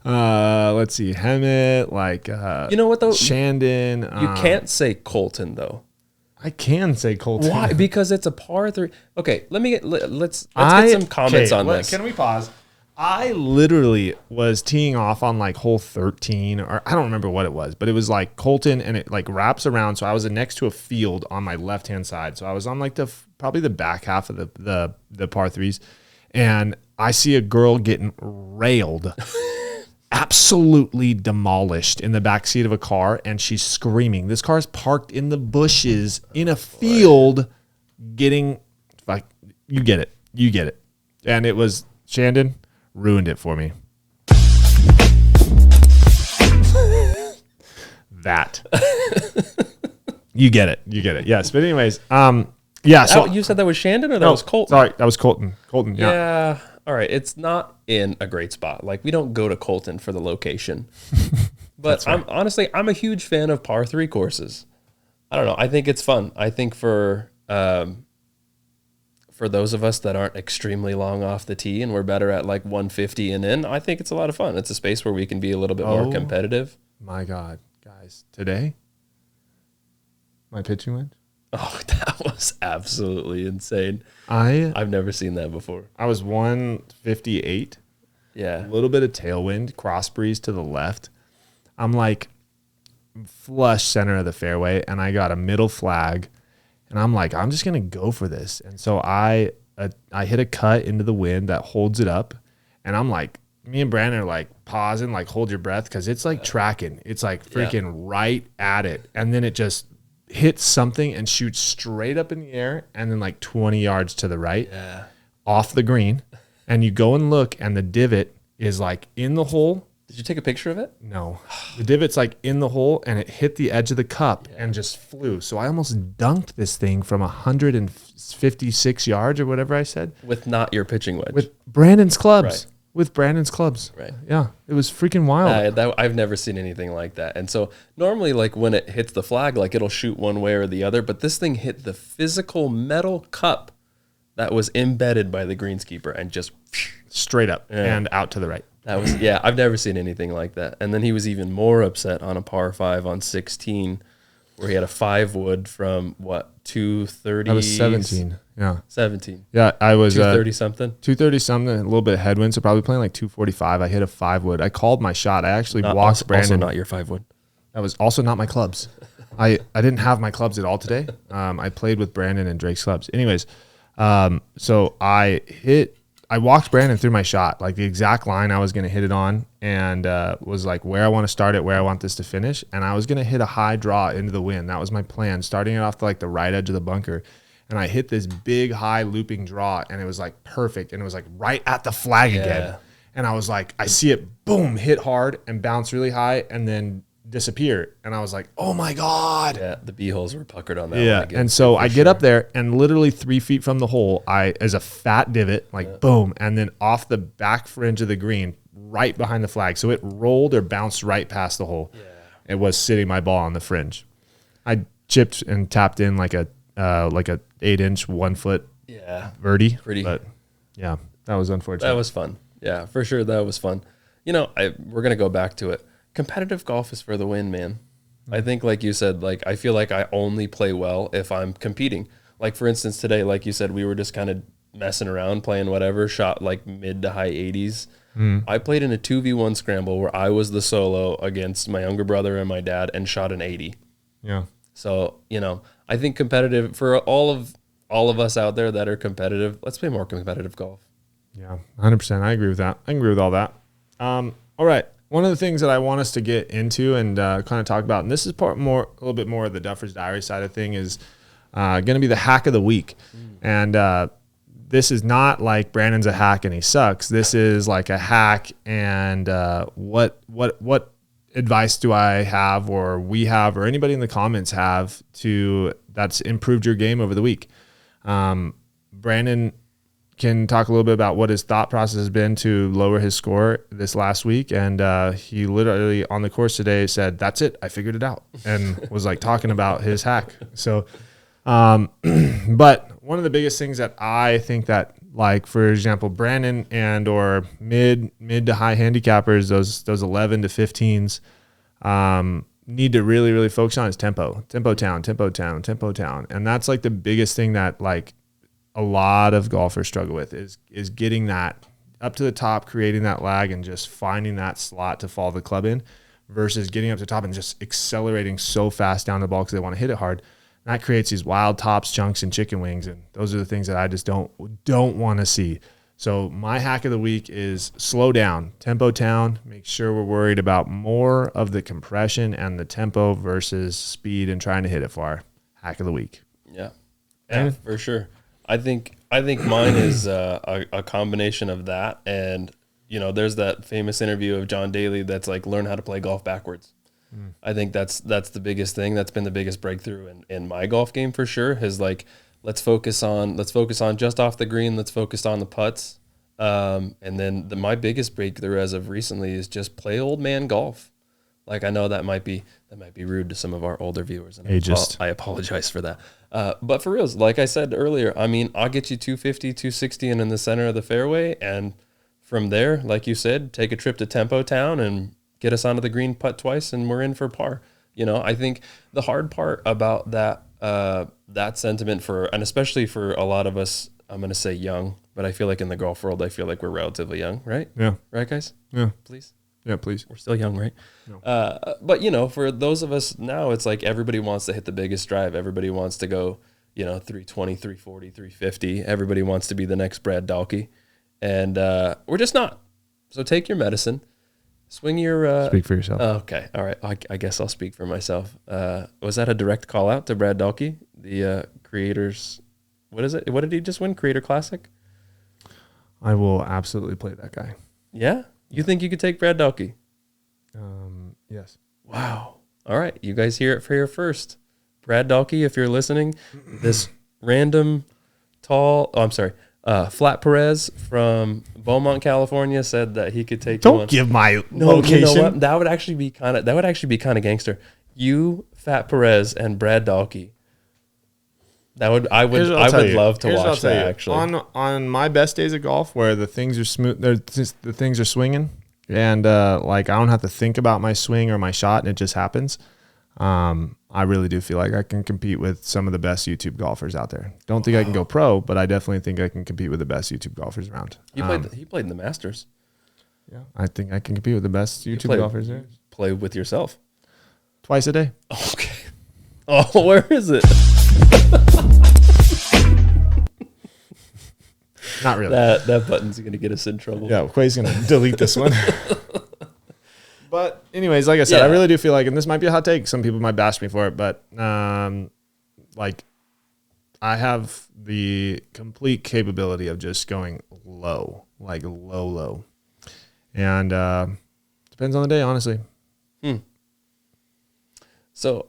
one. Let's see, Hemet, like You know what though? Shandon. You can't say Colton though. I can say Colton. Why? Because it's a par 3. Okay, let's get some comments on this. Can we pause? I literally was teeing off on like hole 13, or I don't remember what it was, but it was like Colton, and it like wraps around. So I was next to a field on my left hand side. So I was on like probably the back half of the par 3s, and I see a girl getting railed, absolutely demolished in the back seat of a car, and she's screaming. This car is parked in the bushes in a field, getting like you get it, and it was Shandon. Ruined it for me. That. You get it. Yes. But anyways, yeah. So you said that was Shandon, or that was Colton? Sorry, that was Colton. Colton, yeah. Yeah. All right. It's not in a great spot. Like, we don't go to Colton for the location. But right. I'm a huge fan of par 3 courses. I don't know. I think it's fun. I think for those of us that aren't extremely long off the tee and we're better at like 150 and in, I think it's a lot of fun. It's a space where we can be a little bit more competitive. My God, guys, today, my pitching went. Oh, that was absolutely insane. I've never seen that before. I was 158. Yeah. A little bit of tailwind, cross breeze to the left. I'm like flush center of the fairway, and I got a middle flag. And I'm like, I'm just going to go for this. And so I hit a cut into the wind that holds it up. And I'm like, me and Brandon are like pausing, like hold your breath, because it's like tracking. It's like freaking right at it. And then it just hits something and shoots straight up in the air, and then like 20 yards to the right off the green. And you go and look, and the divot is like in the hole. Did you take a picture of it? No. The divot's like in the hole, and it hit the edge of the cup and just flew. So I almost dunked this thing from 156 yards or whatever I said. With not your pitching wedge. With Brandon's clubs. Right. With Brandon's clubs. Right. Yeah. It was freaking wild. I've never seen anything like that. And so normally, like when it hits the flag, like it'll shoot one way or the other. But this thing hit the physical metal cup that was embedded by the greenskeeper and just straight up and out to the right. That was, I've never seen anything like that. And then he was even more upset on a par 5 on 16, where he had a 5 wood from what, 230? I was 17. Yeah. 17. Yeah, I was 230 something. 230 something, a little bit of headwind, so probably playing like 245. I hit a 5 wood. I called my shot. I actually walked Brandon. Also not your 5 wood. That was also not my clubs. I didn't have my clubs at all today. I played with Brandon and Drake's clubs. Anyways, so I walked Brandon through my shot, like the exact line I was going to hit it on, and was like where I want to start it, where I want this to finish. And I was going to hit a high draw into the wind. That was my plan, starting it off to like the right edge of the bunker. And I hit this big high looping draw, and it was like perfect. And it was like right at the flag again. And I was like, I see it, boom, hit hard and bounce really high and then disappear. And I was like, oh my God. Yeah, the B-holes were puckered on that one again. And so I get up there, and literally 3 feet from the hole, as a fat divot, like boom, and then off the back fringe of the green, right behind the flag. So it rolled or bounced right past the hole. It was sitting my ball on the fringe. I chipped and tapped in like a 8-inch 1 foot birdie. But yeah, that was unfortunate. That was fun. Yeah, for sure. That was fun. You know, we're going to go back to it. Competitive golf is for the win, man. I think, like you said, like I feel like I only play well if I'm competing. Like, for instance, today, like you said, we were just kind of messing around, playing whatever, shot like mid to high 80s. I played in a 2v1 scramble where I was the solo against my younger brother and my dad and shot an 80. Yeah. So, you know, I think competitive for all of us out there that are competitive, let's play more competitive golf. Yeah, 100%. I agree with that. I agree with all that. All right. One of the things that I want us to get into and kind of talk about, and this is a little bit more of the Duffer's Diary side of thing, is going to be the hack of the week. And this is not like Brandon's a hack and he sucks. This is like a hack, and what advice do I have, or we have, or anybody in the comments have that's improved your game over the week. Brandon can talk a little bit about what his thought process has been to lower his score this last week. And he literally on the course today said, that's it, I figured it out, and was like talking about his hack. So, but one of the biggest things that I think that, like, for example, Brandon and or mid to high handicappers, those 11 to 15s, need to really, really focus on is tempo town. And that's like the biggest thing that like a lot of golfers struggle with is getting that up to the top, creating that lag and just finding that slot to follow the club in versus getting up to the top and just accelerating so fast down the ball because they want to hit it hard. And that creates these wild tops, chunks, and chicken wings. And those are the things that I just don't want to see. So my hack of the week is slow down, tempo town. Make sure we're worried about more of the compression and the tempo versus speed and trying to hit it far. Hack of the week. Yeah, for sure. I think mine is a combination of that, and there's that famous interview of John Daly that's like learn how to play golf backwards. I think that's the biggest thing. That's been the biggest breakthrough in my golf game for sure. Is like let's focus on just off the green. Let's focus on the putts. And then my biggest breakthrough as of recently is just play old man golf. Like I know that might be rude to some of our older viewers, and I apologize for that. But for reals, like I said earlier, I mean, I'll get you 250, 260 and in the center of the fairway. And from there, like you said, take a trip to Tempo Town and get us onto the green, putt twice, and we're in for par. I think the hard part about that sentiment and especially for a lot of us, I'm going to say young, but I feel like in the golf world, I feel like we're relatively young, right? Yeah. Right, guys? Yeah. Please? Yeah, please. We're still young, right? No. But, for those of us now, it's like everybody wants to hit the biggest drive. Everybody wants to go, 320, 340, 350. Everybody wants to be the next Brad Dahlke. And we're just not. So take your medicine. Swing your... Speak for yourself. Okay. All right. I guess I'll speak for myself. Was that a direct call out to Brad Dahlke, the creators... What is it? What did he just win? Creator Classic? I will absolutely play that guy. Yeah? You think you could take Brad Dahlke? Yes. Wow. All right. You guys hear it for here first. Brad Dahlke, if you're listening, this random Flat Perez from Beaumont, California said that he could take Don't give my location. You know what? That would actually be kind of gangster. You, Fat Perez, and Brad Dahlke. I would love to watch that actually. On my best days of golf where the things are smooth, the things are swinging and like I don't have to think about my swing or my shot and it just happens. I really do feel like I can compete with some of the best YouTube golfers out there. Don't think I can go pro, but I definitely think I can compete with the best YouTube golfers around. He played in the Masters. Yeah, I think I can compete with the best YouTube golfers there. Play with yourself twice a day. Okay. Oh, where is it? Not really. That button's gonna get us in trouble. Yeah, Quay's gonna delete this one. But anyways, like I said, I really do feel like, and this might be a hot take, some people might bash me for it, but like I have the complete capability of just going low, like low. And depends on the day, honestly. So,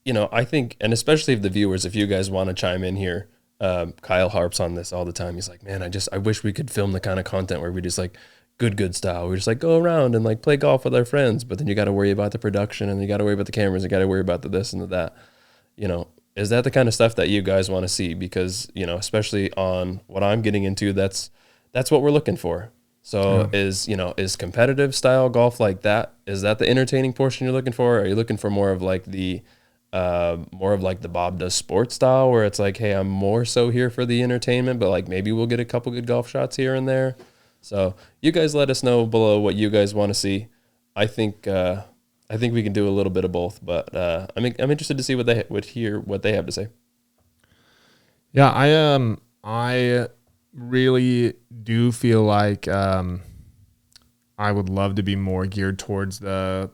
I think, and especially if the viewers, if you guys want to chime in here, Kyle harps on this all the time. He's like, man, I wish we could film the kind of content where we just like good style. We just like go around and like play golf with our friends, but then you got to worry about the production and you got to worry about the cameras. You got to worry about the this and the that. Is that the kind of stuff that you guys want to see? Because, especially on what I'm getting into, that's what we're looking for. So is competitive style golf like that? Is that the entertaining portion you're looking for? Or are you looking for more of the Bob Does Sports style where it's like, hey, I'm more so here for the entertainment, but like maybe we'll get a couple good golf shots here and there. So you guys let us know below what you guys want to see. I think we can do a little bit of both, but I'm interested to see what they have to say. Yeah, I really do feel like I would love to be more geared towards the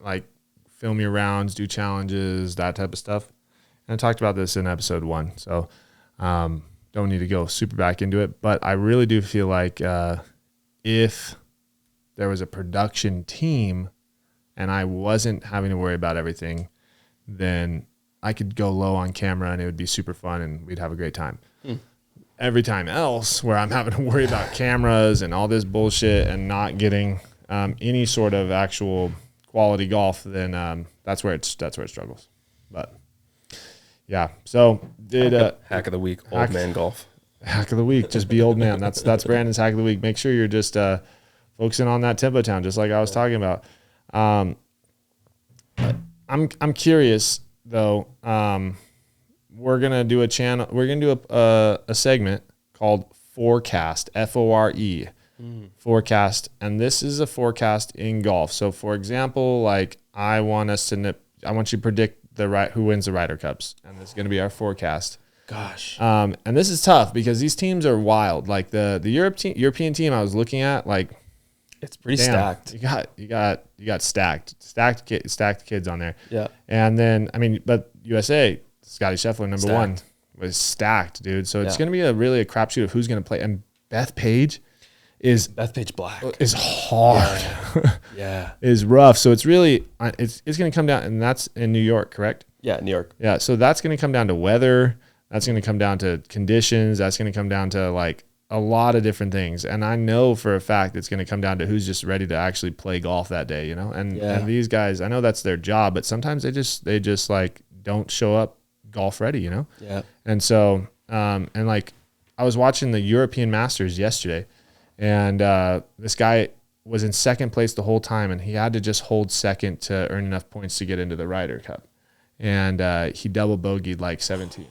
like film your rounds, do challenges, that type of stuff. And I talked about this in episode 1, so don't need to go super back into it. But I really do feel like if there was a production team and I wasn't having to worry about everything, then I could go low on camera and it would be super fun and we'd have a great time. Every time else where I'm having to worry about cameras and all this bullshit and not getting any sort of actual quality golf, then that's where it struggles. But yeah, so hack of the week, old man golf. Hack of the week, just be old man. That's Brandon's hack of the week. Make sure you're just focusing on that tempo town, just like I was talking about. I'm curious though. We're gonna do a channel. We're gonna do a segment called Forecast, F-O-R-E, Forecast, and this is a forecast in golf. So, for example, like I want you to predict who wins the Ryder Cups, and this is gonna be our forecast. Gosh. And this is tough because these teams are wild. Like the European team I was looking at, like It's pretty damn, stacked. You got stacked kids on there. Yeah. And then but USA, Scotty Scheffler number one Stacked. was stacked, dude. So it's Yeah. gonna be really a crapshoot of who's gonna play. And Bethpage is Black. hard, Yeah. is rough. So it's really it's gonna come down, and that's in New York, correct? Yeah, New York. Yeah. So that's gonna come down to weather. That's gonna come down to conditions. That's gonna come down to like a lot of different things. And I know for a fact it's going to come down to who's just ready to actually play golf that day, and these guys, I know that's their job, but sometimes they just like don't show up golf ready, Yeah. And so, and like I was watching the European Masters yesterday, and this guy was in second place the whole time, and he had to just hold second to earn enough points to get into the Ryder Cup. And he double bogeyed like 17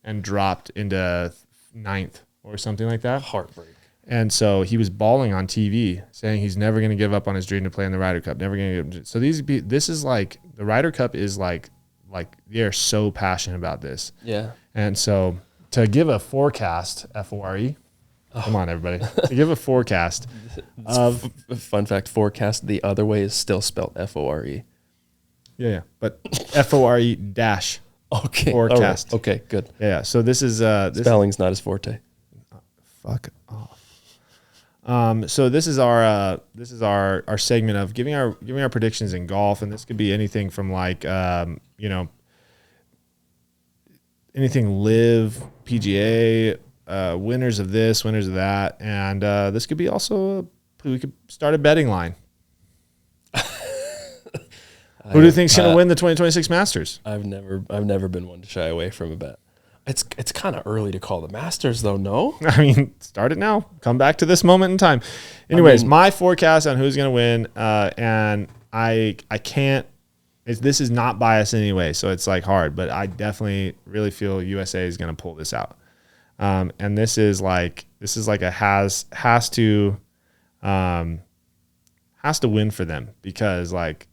and dropped into ninth or something like that. Heartbreak. And so he was bawling on TV saying he's never going to give up on his dream to play in the Ryder Cup. Never going to. So this is like the Ryder Cup is like they're so passionate about this. Yeah. And so to give a forecast, F-O-R-E, come on everybody, to give a forecast of Fun fact: forecast the other way is still spelled F-O-R-E. yeah, but F-O-R-E dash Okay. forecast. All right. Okay. Good. Yeah. So this is Spelling's not his forte. fuck off. So this is our segment of giving our predictions in golf, and this could be anything from like anything live, PGA, winners of this, winners of that, and this could be also we could start a betting line. Who do you think's going to win the 2026 Masters? I've never been one to shy away from a bet. It's kind of early to call the Masters though. No. I mean, start it now. Come back to this moment in time. Anyways, my forecast on who's going to win, and I can't. This is not biased anyway, so it's like hard. But I definitely really feel USA is going to pull this out, and this is like a has to win for them because like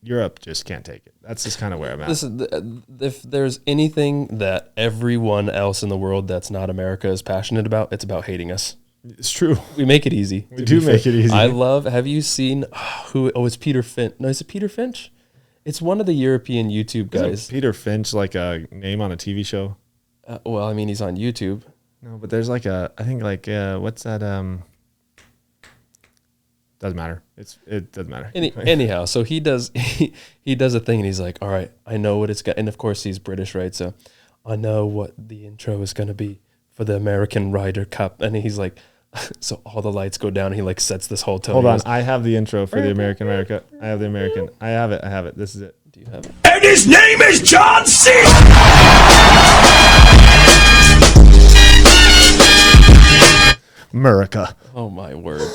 Europe just can't take it. That's just kind of where I'm at. Listen, if there's anything that everyone else in the world that's not America is passionate about, it's about hating us. It's true. We make it easy. We do make it easy. I love. Have you seen who? Oh, it's Peter Finch. No, is it Peter Finch? It's one of the European YouTube guys. Isn't Peter Finch like a name on a TV show? Well, I mean, he's on YouTube. No, but there's like I think like what's that? Doesn't matter. It doesn't matter. Anyhow, so he does he does a thing, and he's like, all right, I know what it's got. And of course, he's British, right? So I know what the intro is going to be for the American Ryder Cup. And he's like, so all the lights go down. And he like sets this whole tone. Hold on. I have the intro for the American Ryder Cup. I have the American. I have it. This is it. Do you have it? And his name is John C. America. Oh my word.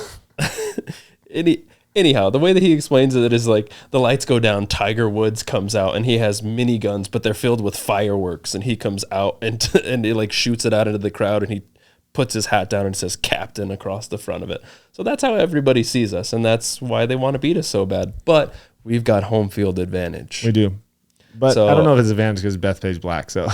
Anyhow, the way that he explains it is like the lights go down, Tiger Woods comes out, and he has miniguns, but they're filled with fireworks, and he comes out and he like shoots it out into the crowd, and he puts his hat down and says captain across the front of it. So that's how everybody sees us, and that's why they want to beat us so bad. But we've got home field advantage. We do. But So- I don't know if it's advantage because Bethpage Black. So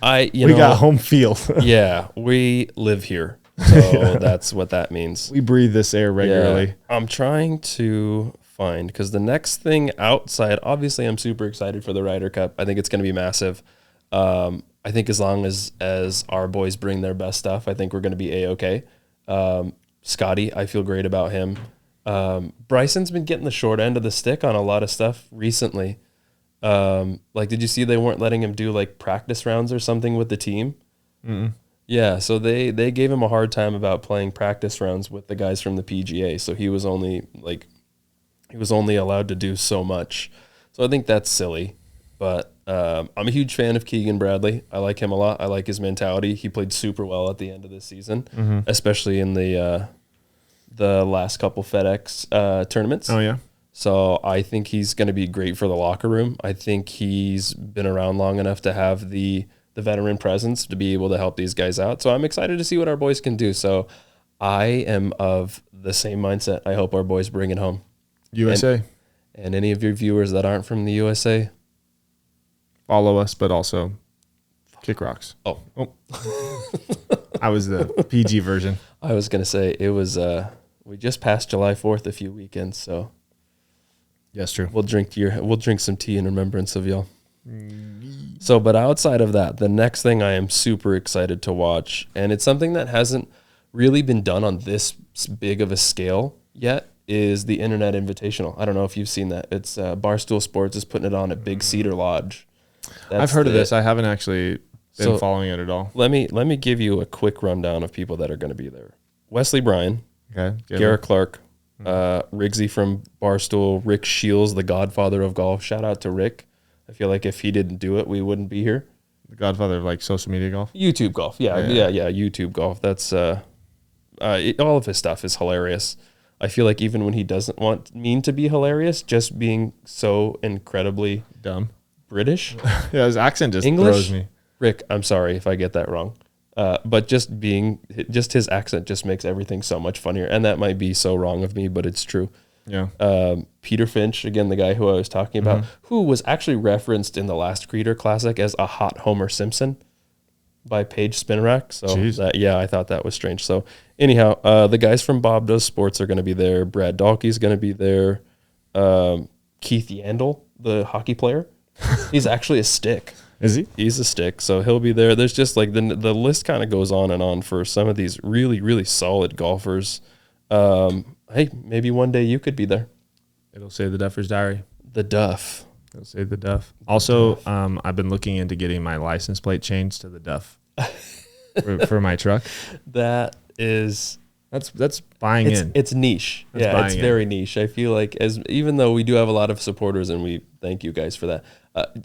We got home field. Yeah, we live here. So that's what that means. We breathe this air regularly. Yeah, I'm trying to find, because the next thing outside, obviously I'm super excited for the Ryder Cup. I think it's going to be massive. I think as long as our boys bring their best stuff, I think we're going to be A-okay. Scotty, I feel great about him. Bryson's been getting the short end of the stick on a lot of stuff recently. Like, did you see they weren't letting him do like practice rounds or something with the team? Mm-mm. Yeah, so they gave him a hard time about playing practice rounds with the guys from the PGA. So he was only allowed to do so much. So I think that's silly. But I'm a huge fan of Keegan Bradley. I like him a lot. I like his mentality. He played super well at the end of this season, especially in the last couple FedEx tournaments. Oh yeah. So I think he's going to be great for the locker room. I think he's been around long enough to have the veteran presence to be able to help these guys out. So I'm excited to see what our boys can do. So I am of the same mindset. I hope our boys bring it home. USA. And any of your viewers that aren't from the USA, Follow us, but also kick rocks. Oh. I was the PG version. I was going to say it was, we just passed July 4th a few weekends. So Yes, true. we'll drink some tea in remembrance of y'all. So, but outside of that, the next thing I am super excited to watch, and it's something that hasn't really been done on this big of a scale yet, is the Internet Invitational. I don't know if you've seen that. It's Barstool Sports is putting it on at Big Cedar Lodge. I've heard of this. I haven't actually been following it at all. Let me give you a quick rundown of people that are going to be there. Wesley Bryan, Okay. Garrett Clark, Riggsy from Barstool, Rick Shields, the godfather of golf. Shout out to Rick. I feel like if he didn't do it, we wouldn't be here. The godfather of like social media golf. YouTube golf. Yeah. YouTube golf. That's all of his stuff is hilarious. I feel like even when he doesn't mean to be hilarious, just being so incredibly Dumb. British. Yeah, his accent just English? throws me. Rick, I'm sorry if I get that wrong. But just his accent just makes everything so much funnier. And that might be so wrong of me, but it's true. Yeah. Peter Finch, again, the guy who I was talking about, who was actually referenced in the last Creator Classic as a hot Homer Simpson by Paige Spinarak. So I thought that was strange. So anyhow, the guys from Bob Does Sports are going to be there. Brad Dahlke's going to be there. Keith Yandel, the hockey player, he's actually a stick. Is he? He's a stick, so he'll be there. There's just like the list kind of goes on and on for some of these really, really solid golfers. Hey, maybe one day you could be there. It'll say the Duffer's Diary. The Duff. It'll say the Duff. Also, I've been looking into getting my license plate changed to the Duff for my truck. That is... That's buying in. It's niche. It's very niche. I feel like even though we do have a lot of supporters and we thank you guys for that.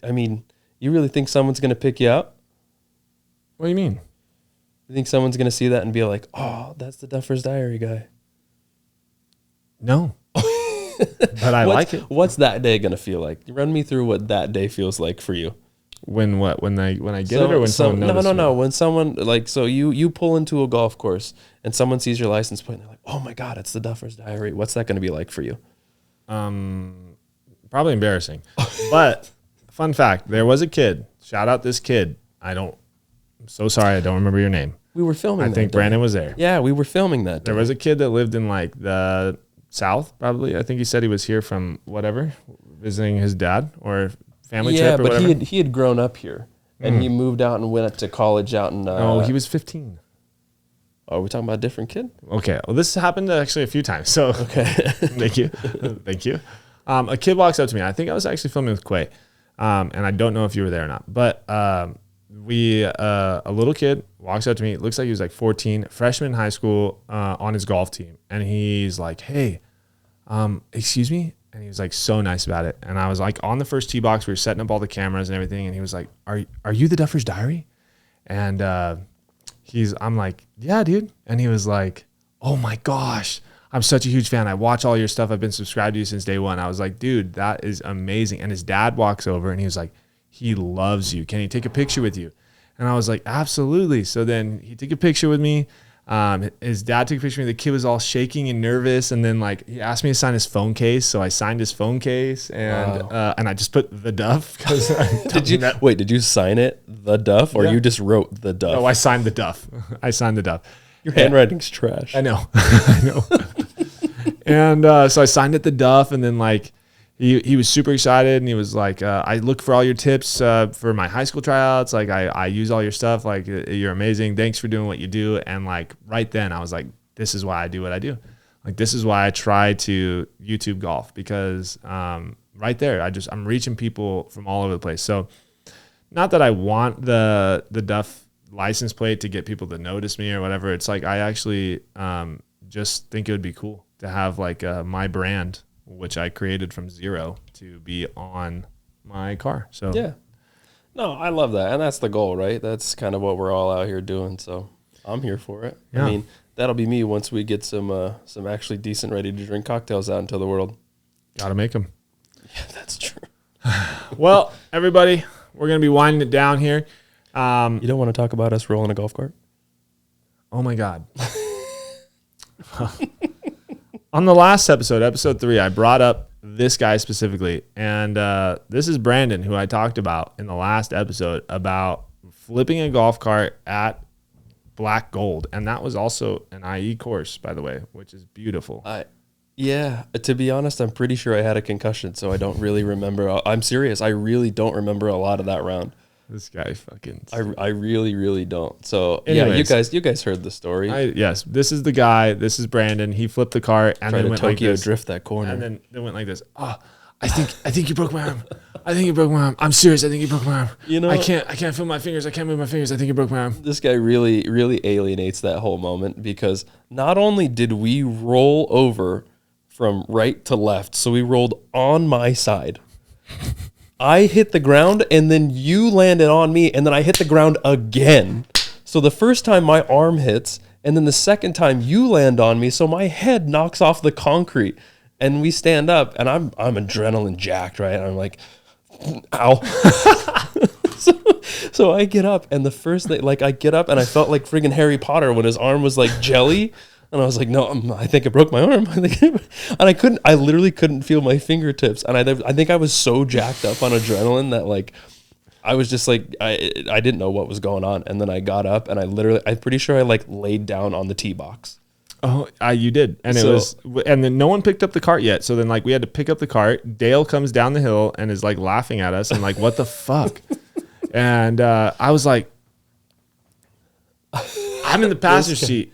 I mean, you really think someone's going to pick you up? What do you mean? You think someone's going to see that and be like, oh, that's the Duffer's Diary guy? No. But I like it. What's that day going to feel like? Run me through what that day feels like for you. When what? When I get it or when someone notices? No. When someone you pull into a golf course and someone sees your license plate and they're like, "Oh my God, it's the Duffer's Diary." What's that going to be like for you? Probably embarrassing. But fun fact, there was a kid. Shout out this kid. I'm so sorry, I don't remember your name. We were filming. I think Brandon was there. Yeah, we were filming that day. There was a kid that lived in like the South, probably. I think he said he was here from whatever, visiting his dad or family trip or whatever. Yeah, but he had grown up here and he moved out and went to college out in. No, he was 15. Oh, are we talking about a different kid? Okay. Well, this happened actually a few times. So okay, thank you. A kid walks up to me. I think I was actually filming with Quay, and I don't know if you were there or not. But a little kid walks up to me. It looks like he was like 14, freshman in high school, on his golf team, and he's like, "Hey, excuse me." And he was like so nice about it. And I was like on the first tee box. We were setting up all the cameras and everything. And he was like, "Are you the Duffer's Diary?" And I'm like, "Yeah, dude." And he was like, "Oh my gosh, I'm such a huge fan. I watch all your stuff. I've been subscribed to you since day one." I was like, "Dude, that is amazing." And his dad walks over and he was like, "He loves you. Can he take a picture with you?" And I was like, "Absolutely." So then he took a picture with me. His dad took a picture of me. The kid was all shaking and nervous. And then like he asked me to sign his phone case. So I signed his phone case and I just put the Duff. Did you sign it, the Duff, or you just wrote the Duff? No, I signed the Duff. Your handwriting's trash. I know. And so I signed it the Duff, and then like he was super excited, and he was like, "I look for all your tips for my high school tryouts. Like I use all your stuff. Like you're amazing. Thanks for doing what you do." And like right then, I was like, "This is why I do what I do. Like this is why I try to YouTube golf, because right there, I'm reaching people from all over the place." So not that I want the Duff license plate to get people to notice me or whatever. It's like I actually just think it would be cool to have like my brand, which I created from zero, to be on my car. So yeah, no, I love that. And that's the goal, right? That's kind of what we're all out here doing. So I'm here for it. Yeah. I mean, that'll be me once we get some actually decent ready to drink cocktails out into the world. Gotta make them. Yeah, that's true. Well, everybody, we're going to be winding it down here. You don't want to talk about us rolling a golf cart? Oh my God. On the last episode 3, I brought up this guy specifically. And this is Brandon, who I talked about in the last episode about flipping a golf cart at Black Gold. And that was also an IE course, by the way, which is beautiful. Yeah, to be honest, I'm pretty sure I had a concussion, so I don't really remember. I'm serious. I really don't remember a lot of that round. This guy fucking... I really, really don't. So, Anyways, yeah, you guys heard the story. Yes, this is the guy. This is Brandon. He flipped the cart and then went Tokyo like this. drift that corner. And then they went like this. Oh, I think you broke my arm. I think you broke my arm. I'm serious. I think you broke my arm. You know, I can't feel my fingers. I can't move my fingers. I think you broke my arm. This guy really, really alienates that whole moment because not only did we roll over from right to left, so we rolled on my side. I hit the ground and then you landed on me and then I hit the ground again. So the first time my arm hits and then the second time you land on me, so my head knocks off the concrete and we stand up and I'm adrenaline jacked, right? And I'm like, ow. so I get up and the first thing, like I get up and I felt like friggin' Harry Potter when his arm was like jelly. And I was like, no, I think I broke my arm. And I literally couldn't feel my fingertips. And I think I was so jacked up on adrenaline that like, I was just like, I didn't know what was going on. And then I got up and I'm pretty sure I like laid down on the tee box. Oh, you did. And and then no one picked up the cart yet. So then like we had to pick up the cart. Dale comes down the hill and is like laughing at us and like, what the fuck? And I was like, I'm in the passenger seat.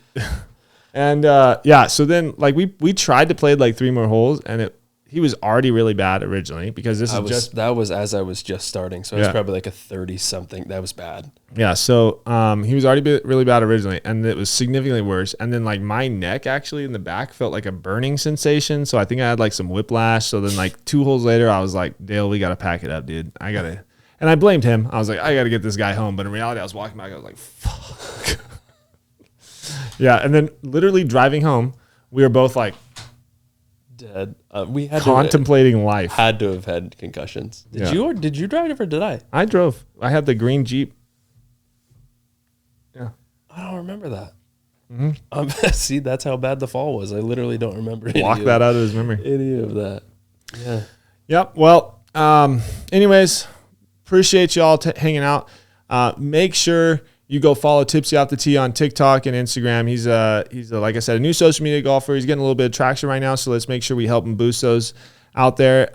And so then like we tried to play like 3 more holes and he was already really bad originally because that was as I was just starting. So it was probably like a 30 something. That was bad. Yeah. So he was already really bad originally and it was significantly worse. And then like my neck actually in the back felt like a burning sensation. So I think I had like some whiplash. So then like 2 holes later, I was like, Dale, we got to pack it up, dude. And I blamed him. I was like, I got to get this guy home. But in reality, I was walking back. I was like, fuck. Yeah, and then literally driving home, we were both like dead. We had contemplating life. Had to have had concussions. Did you drive it or did I? I drove. I had the green Jeep. Yeah, I don't remember that. Mm-hmm. See, that's how bad the fall was. I literally don't remember. Block that out of his memory. Any of that. Yeah. Yep. Well, anyways, appreciate y'all hanging out. Make sure you go follow Tipsy Off The Tee on TikTok and Instagram. He's like I said, a new social media golfer. He's getting a little bit of traction right now, so let's make sure we help him boost those out there.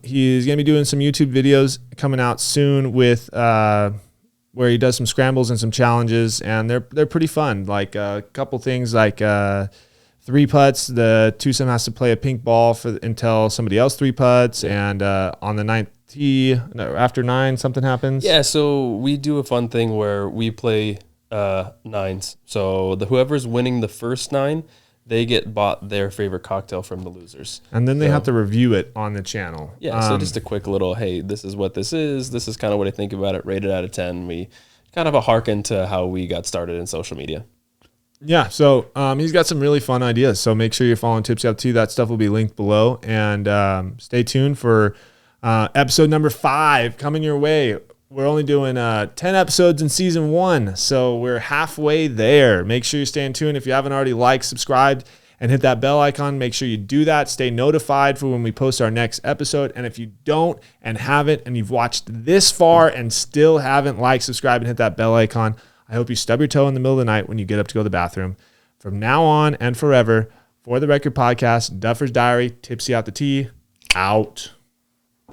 He's going to be doing some YouTube videos coming out soon with where he does some scrambles and some challenges, and they're pretty fun. Like a couple things like 3 putts. The twosome has to play a pink ball until somebody else 3 putts, and on the 9th tee, after 9 something happens. Yeah, so we do a fun thing where we play 9s. So whoever's winning the first 9, they get bought their favorite cocktail from the losers, and then they have to review it on the channel. Yeah, so just a quick little, hey, this is what this is. This is kind of what I think about it. Rated out of 10. We kind of a hearken to how we got started in social media. Yeah, so he's got some really fun ideas. So make sure you're following Tipsy Off The Tee. That stuff will be linked below, and stay tuned for episode number 5 coming your way. We're only doing 10 episodes in season 1, so we're halfway there. Make sure you're staying tuned. If you haven't already liked, subscribed, and hit that bell icon, make sure you do that. Stay notified for when we post our next episode. And if you don't and haven't, and you've watched this far and still haven't liked, subscribed, and hit that bell icon, I hope you stub your toe in the middle of the night when you get up to go to the bathroom. From now on and forever, For the Record Podcast, Duffer's Diary, Tipsy Off The Tee, out.